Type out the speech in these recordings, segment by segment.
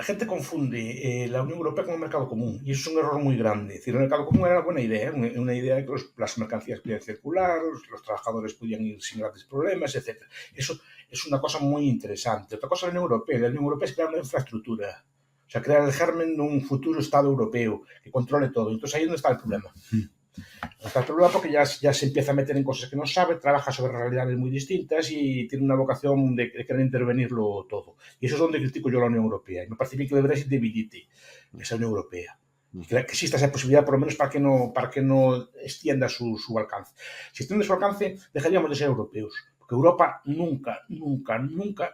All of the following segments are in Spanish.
la gente confunde la Unión Europea con un mercado común y eso es un error muy grande. Es decir, el mercado común era una buena idea, una idea de que las mercancías podían circular, los trabajadores podían ir sin grandes problemas, etc. Eso es una cosa muy interesante. Otra cosa es la Unión Europea es crear una infraestructura, o sea, crear el germen de un futuro Estado europeo que controle todo. Entonces ahí es donde está el problema. Está el problema porque ya se empieza a meter en cosas que no sabe, trabaja sobre realidades muy distintas y tiene una vocación de querer intervenirlo todo. Y eso es donde critico yo a la Unión Europea. Y me parece bien que el Brexit debilite esa Unión Europea. Y que exista esa posibilidad, por lo menos, para que no extienda su alcance. Si extiende su alcance, dejaríamos de ser europeos. Porque Europa nunca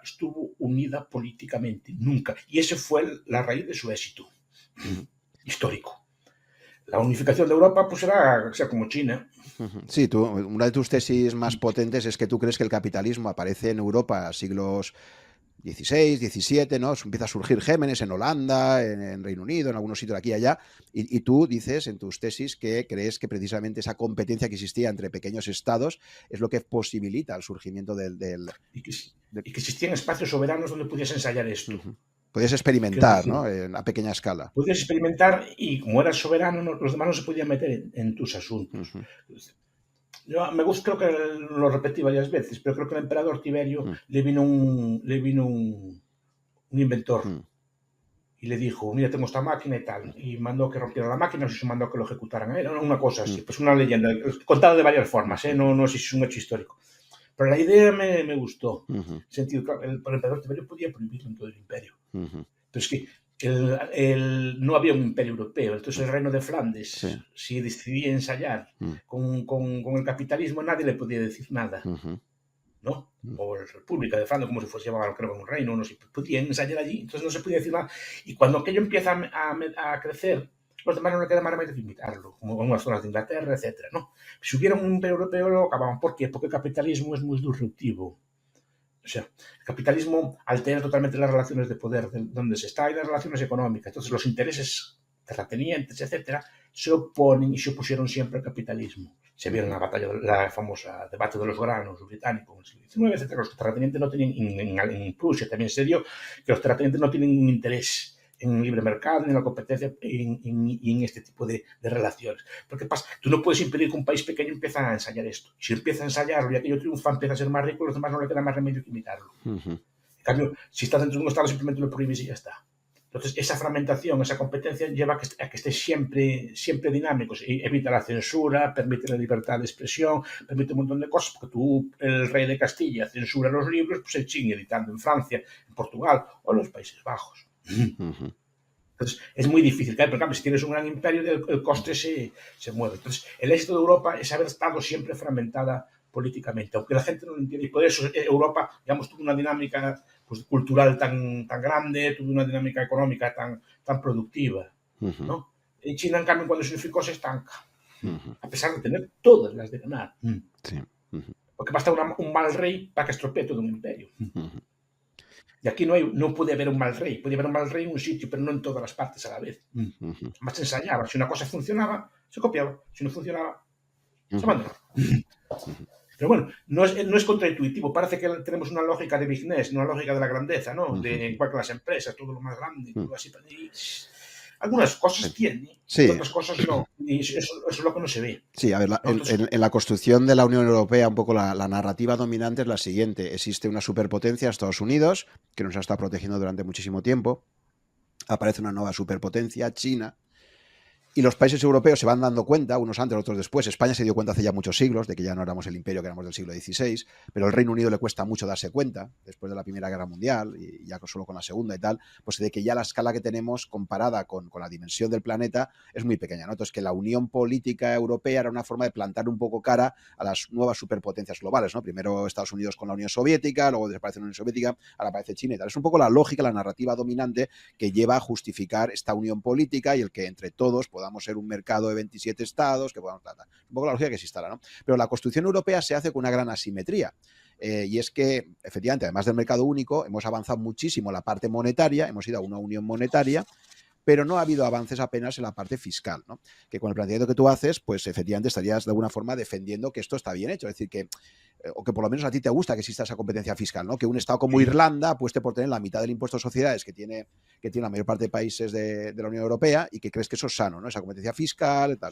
estuvo unida políticamente. Nunca. Y ese fue la raíz de su éxito histórico. La unificación de Europa pues será como China. Sí, una de tus tesis más potentes es que tú crees que el capitalismo aparece en Europa siglos XVI, XVII, ¿no? Empieza a surgir gérmenes en Holanda, en Reino Unido, en algunos sitios de aquí y allá, y tú dices en tus tesis que crees que precisamente esa competencia que existía entre pequeños estados es lo que posibilita el surgimiento y que existían espacios soberanos donde pudiese ensayar esto. Podías experimentar, ¿no? A pequeña escala. Podías experimentar y como eras soberano, los demás no se podían meter en tus asuntos. Yo creo que lo repetí varias veces, pero creo que el emperador Tiberio le vino un inventor y le dijo, mira, tengo esta máquina y tal, y mandó que rompieran la máquina, o se mandó que lo ejecutaran. Era una cosa así, pues una leyenda, contada de varias formas, no sé si es un hecho histórico. Pero la idea me gustó. Sentido, claro, el emperador Tiberio podía prohibirlo en todo el imperio. Pero es que no había un imperio europeo, entonces el reino de Flandes, si decidía ensayar con el capitalismo, nadie le podía decir nada, ¿no? O la República de Flandes, como si fuese llamado, creo, un reino, no se podía ensayar allí, entonces no se podía decir nada. Y cuando aquello empieza a crecer, los demás no le queda más remedio que imitarlo, como en las zonas de Inglaterra, etc., ¿no? Si hubiera un imperio europeo, lo acababan. ¿Por qué? Porque el capitalismo es muy disruptivo. O sea, el capitalismo altera totalmente las relaciones de poder de donde se está y las relaciones económicas. Entonces, los intereses terratenientes, etcétera, se oponen y se opusieron siempre al capitalismo. Se vieron la famosa debate de los granos británico en el siglo XIX, etcétera. Los terratenientes no tenían, en Prusia también se dio que los terratenientes no tienen un interés en el libre mercado, en la competencia y en este tipo de relaciones. Porque pasa, tú no puedes impedir que un país pequeño empiece a ensayar esto. Si empieza a ensayarlo y aquello triunfa, empieza a ser más rico, los demás no le queda más remedio que imitarlo. En cambio, si estás dentro de un estado, simplemente lo prohíbes y ya está. Entonces, esa fragmentación, esa competencia lleva a que esté siempre dinámico. Evita la censura, permite la libertad de expresión, permite un montón de cosas, porque tú, el rey de Castilla, censura los libros, pues se sigue editando en Francia, en Portugal o en los Países Bajos. Entonces, es muy difícil, pero en cambio, si tienes un gran imperio, el coste se mueve. Entonces, el éxito de Europa es haber estado siempre fragmentada políticamente, aunque la gente no lo entiende. Y por eso Europa, digamos, tuvo una dinámica pues, cultural tan grande, tuvo una dinámica económica tan productiva, ¿no? Y China, en cambio, cuando se unificó, se estanca, a pesar de tener todas las de ganar. Sí. Porque basta un mal rey para que estropee todo un imperio. Y aquí no puede haber un mal rey. Puede haber un mal rey en un sitio, pero no en todas las partes a la vez. Más se ensayaba. Si una cosa funcionaba, se copiaba. Si no funcionaba, se abandonaba. Pero bueno, no es contraintuitivo. Parece que tenemos una lógica de business, una lógica de la grandeza, ¿no? De igual que las empresas, todo lo más grande, todo así. Algunas cosas tienen, otras cosas no. Y eso es lo que no se ve. Sí, a ver, en la construcción de la Unión Europea, un poco la narrativa dominante es la siguiente. Existe una superpotencia, Estados Unidos, que nos ha estado protegiendo durante muchísimo tiempo. Aparece una nueva superpotencia, China. Y los países europeos se van dando cuenta, unos antes, otros después. España se dio cuenta hace ya muchos siglos de que ya no éramos el imperio que éramos del siglo XVI, pero al Reino Unido le cuesta mucho darse cuenta, después de la Primera Guerra Mundial y ya solo con la Segunda y tal, pues de que ya la escala que tenemos comparada con la dimensión del planeta es muy pequeña, ¿no? Entonces que la unión política europea era una forma de plantar un poco cara a las nuevas superpotencias globales, ¿no? Primero Estados Unidos con la Unión Soviética, luego desaparece la Unión Soviética, ahora aparece China y tal. Es un poco la lógica, la narrativa dominante que lleva a justificar esta unión política y el que entre todos podamos ser un mercado de 27 estados, que podamos tratar. Un poco la lógica que se instala, ¿no? Pero la construcción europea se hace con una gran asimetría. Y es que, efectivamente, además del mercado único, hemos avanzado muchísimo en la parte monetaria, hemos ido a una unión monetaria, pero no ha habido avances apenas en la parte fiscal, ¿no? Que con el planteamiento que tú haces, pues efectivamente estarías de alguna forma defendiendo que esto está bien hecho. Es decir, que o que por lo menos a ti te gusta que exista esa competencia fiscal, ¿no? Que un Estado como Irlanda apueste por tener la mitad del impuesto de sociedades que tiene la mayor parte de países de la Unión Europea y que crees que eso es sano, ¿no? Esa competencia fiscal y tal.